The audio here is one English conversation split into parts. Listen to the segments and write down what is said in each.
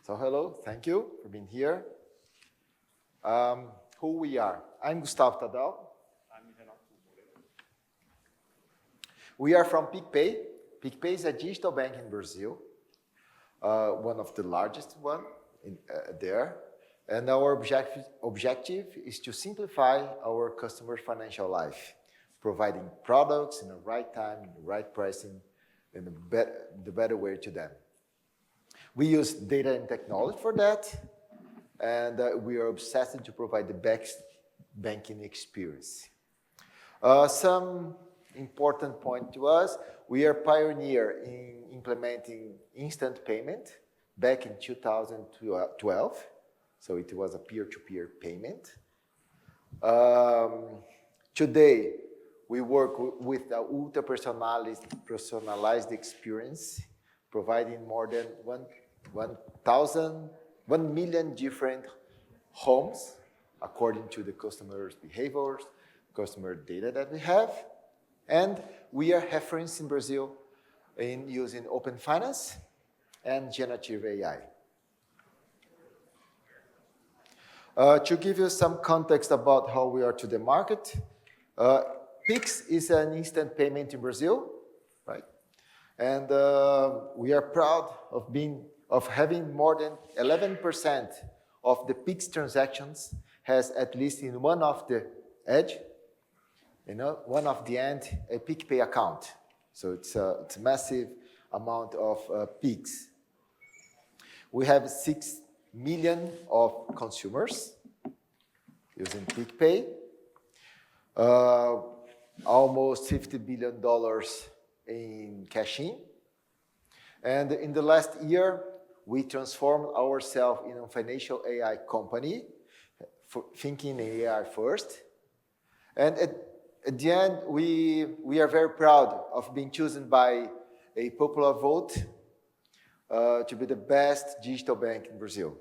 So hello, thank you for being here. Who we are? I'm Gustavo Tadao. I'm Renato. We are from PicPay. PicPay is a digital bank in Brazil, one of the largest one there. And our objective is to simplify our customers' financial life, providing products in the right time, in the right pricing, in the better way to them. We use data and technology for that, and we are obsessed to provide the best banking experience. Some important point to us, we are pioneer in implementing instant payment back in 2012. So it was a peer-to-peer payment. Today, we work with the ultra-personalized experience, providing more than 1 million different homes according to the customer's behaviors, customer data that we have. And we are referenced in Brazil in using open finance and generative AI. To give you some context about how we are to the market, Pix is an instant payment in Brazil, right? And we are proud of having more than 11% of the Pix transactions has at least in one of the edge, one of the end, a PicPay account. So it's a massive amount of Pix. We have 6 million of consumers using PicPay, almost $50 billion in cash-in. And in the last year, we transformed ourselves in a financial AI company, thinking AI first. And at the end, we are very proud of being chosen by a popular vote to be the best digital bank in Brazil.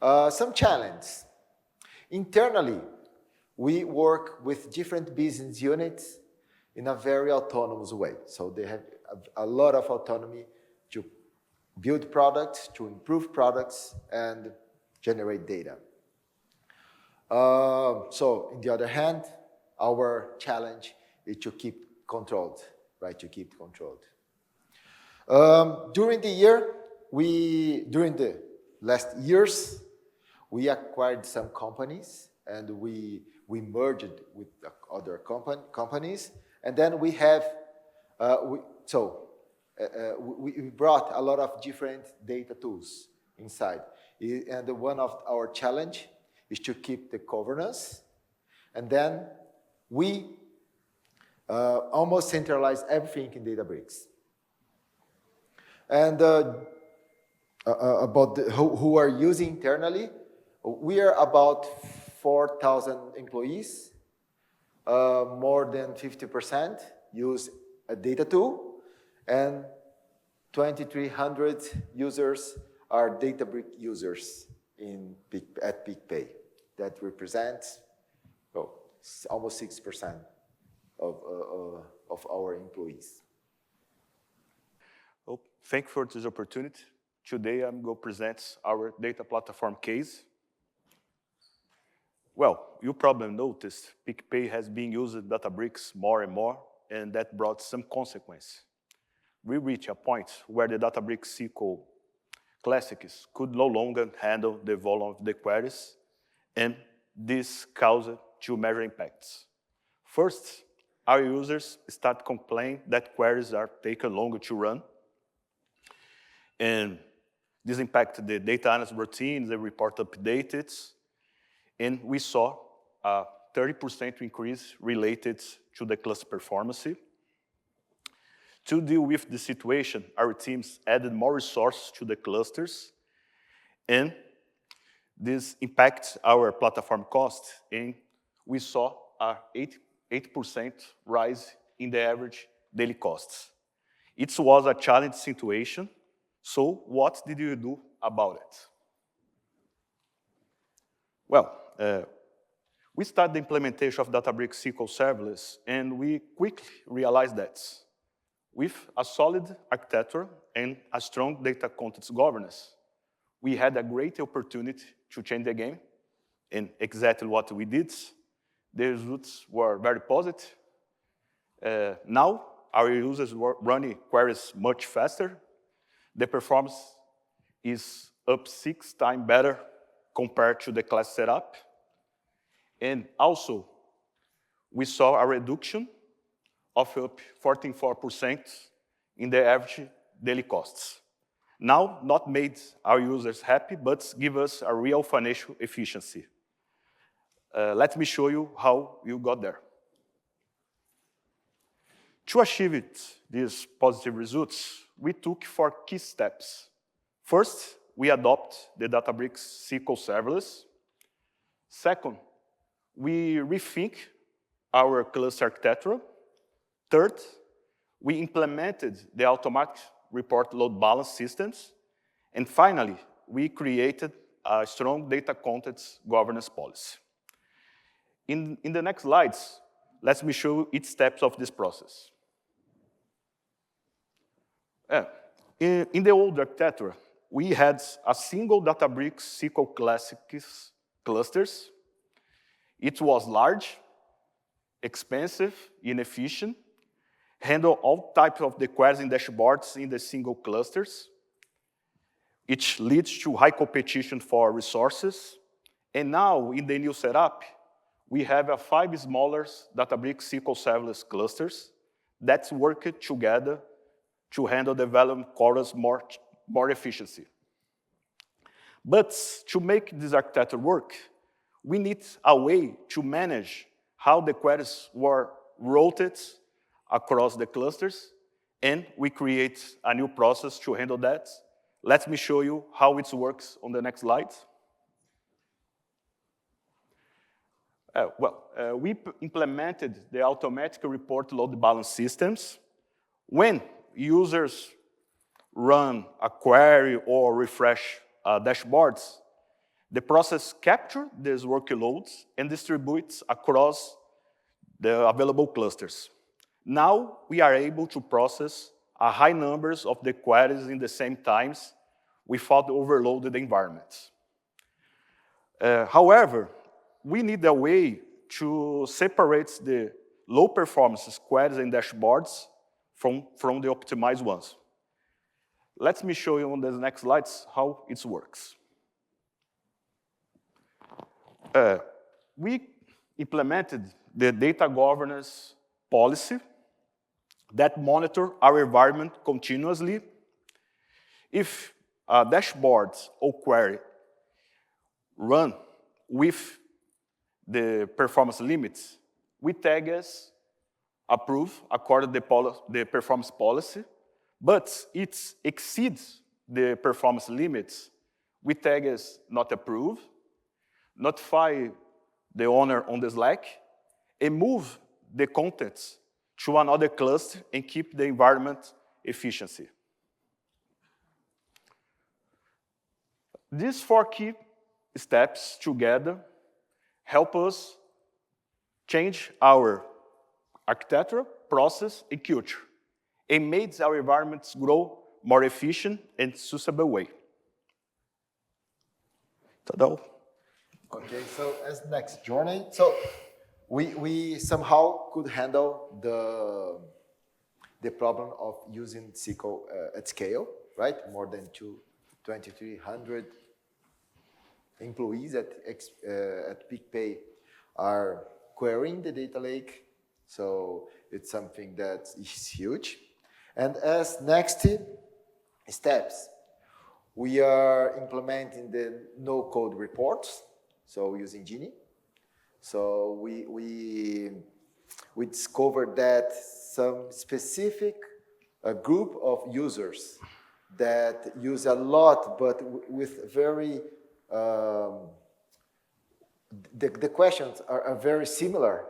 Some challenges. Internally, we work with different business units in a very autonomous way. So they have a lot of autonomy to build products, to improve products, and generate data. So, on the other hand, our challenge is to keep controlled, right? To keep controlled. During the last years, we acquired some companies, and we merged with other companies, and then we have we brought a lot of different data tools inside, and one of our challenge is to keep the governance, and then we almost centralize everything in Databricks. And about who are using internally, we are about 4,000 employees. More than 50% use a data tool, and 2,300 users are Databricks users at PicPay. That represents almost 6% of our employees. Well, thank you for this opportunity. Today I'm going to present our data platform case. Well, you probably noticed PicPay has been using Databricks more and more, and that brought some consequence. We reached a point where the Databricks SQL classics could no longer handle the volume of the queries, and this caused two major impacts. First, our users start complaining that queries are taking longer to run, and this impacted the data analysis routines, the report updates, and we saw a 30% increase related to the cluster performance. To deal with the situation, our teams added more resources to the clusters, and this impacts our platform cost, and we saw a 8% rise in the average daily costs. It was a challenging situation, so what did you do about it? Well, we started the implementation of Databricks SQL serverless, and we quickly realized that With a solid architecture and a strong data context governance, we had a great opportunity to change the game, and exactly what we did. The results were very positive. Now, our users were running queries much faster. The performance is up 6 times better compared to the class setup. And also, we saw a reduction of up 14.4% in the average daily costs. Now, not made our users happy, but give us a real financial efficiency. Let me show you how you got there. To achieve these positive results, we took 4 key steps. First, we adopt the Databricks SQL serverless. Second, we rethink our cluster architecture. Third, we implemented the automatic report load balance systems. And finally, we created a strong data context governance policy. In the next slides, let me show you each steps of this process. In the old architecture, we had a single Databricks SQL Classics clusters. It was large, expensive, inefficient, handle all types of the queries and dashboards in the single clusters. It leads to high competition for resources. And now, in the new setup, we have 5 smaller Databricks SQL serverless clusters that work together to handle development queries more efficiently. But to make this architecture work, we need a way to manage how the queries were routed across the clusters, and we create a new process to handle that. Let me show you how it works on the next slide. We implemented the automatic report load balance systems. When users run a query or refresh dashboards, the process captures these workloads and distributes across the available clusters. Now, we are able to process a high numbers of the queries in the same times without overloaded environments. However, we need a way to separate the low performance queries and dashboards from the optimized ones. Let me show you on the next slides how it works. We implemented the data governance policy that monitor our environment continuously. If a dashboard or query run with the performance limits, we tag as approve according to the performance policy, but it exceeds the performance limits, we tag as not approve, notify the owner on the Slack, and move the contents to another cluster and keep the environment efficiency. These 4 key steps together help us change our architecture, process, and culture, and made our environments grow more efficient and sustainable way. Tadao. Okay, so as next journey, so we somehow could handle the problem of using SQL at scale, right? More than 2,300 employees at PicPay are querying the data lake, so it's something that is huge. And as next steps, we are implementing the no-code reports, so using Genie. So we discovered that some specific group of users that use a lot, but with very, the questions are very similar.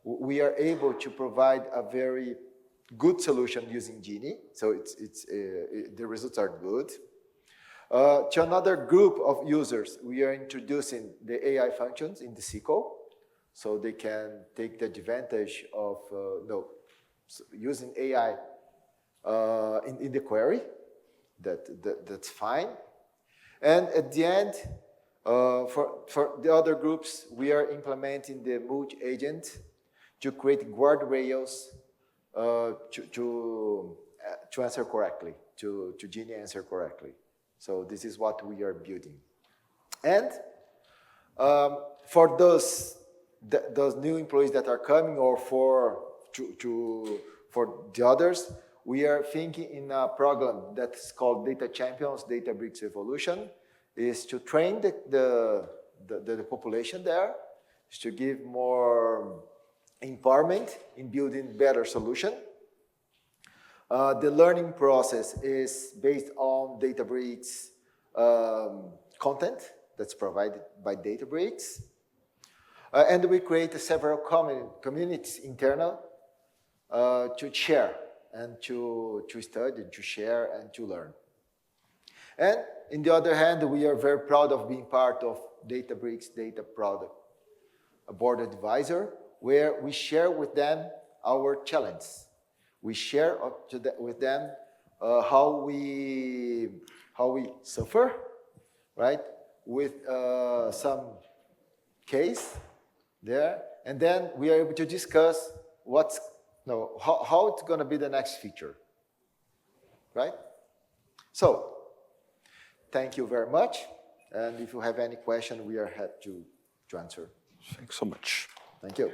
We are able to provide a very good solution using Genie, so the results are good. To another group of users, we are introducing the AI functions in the SQL, so they can take the advantage of using AI in the query. That's fine. And at the end, for the other groups, we are implementing the multi-agent to create guardrails to answer correctly, to Genie answer correctly. So this is what we are building. And for those new employees that are coming, or for the others, we are thinking in a program that's called Data Champions, Databricks Evolution, is to train the population there, is to give more empowerment in building better solution. The learning process is based on Databricks content that's provided by Databricks. And we create several communities internal to share and to study, to share and to learn. And on the other hand, we are very proud of being part of Databricks Data Product Board Advisor, where we share with them our challenges. We share with them how we suffer, right, with some case there, and then we are able to discuss how it's going to be the next feature, right? So, thank you very much, and if you have any question, we are happy to answer. Thanks so much. Thank you.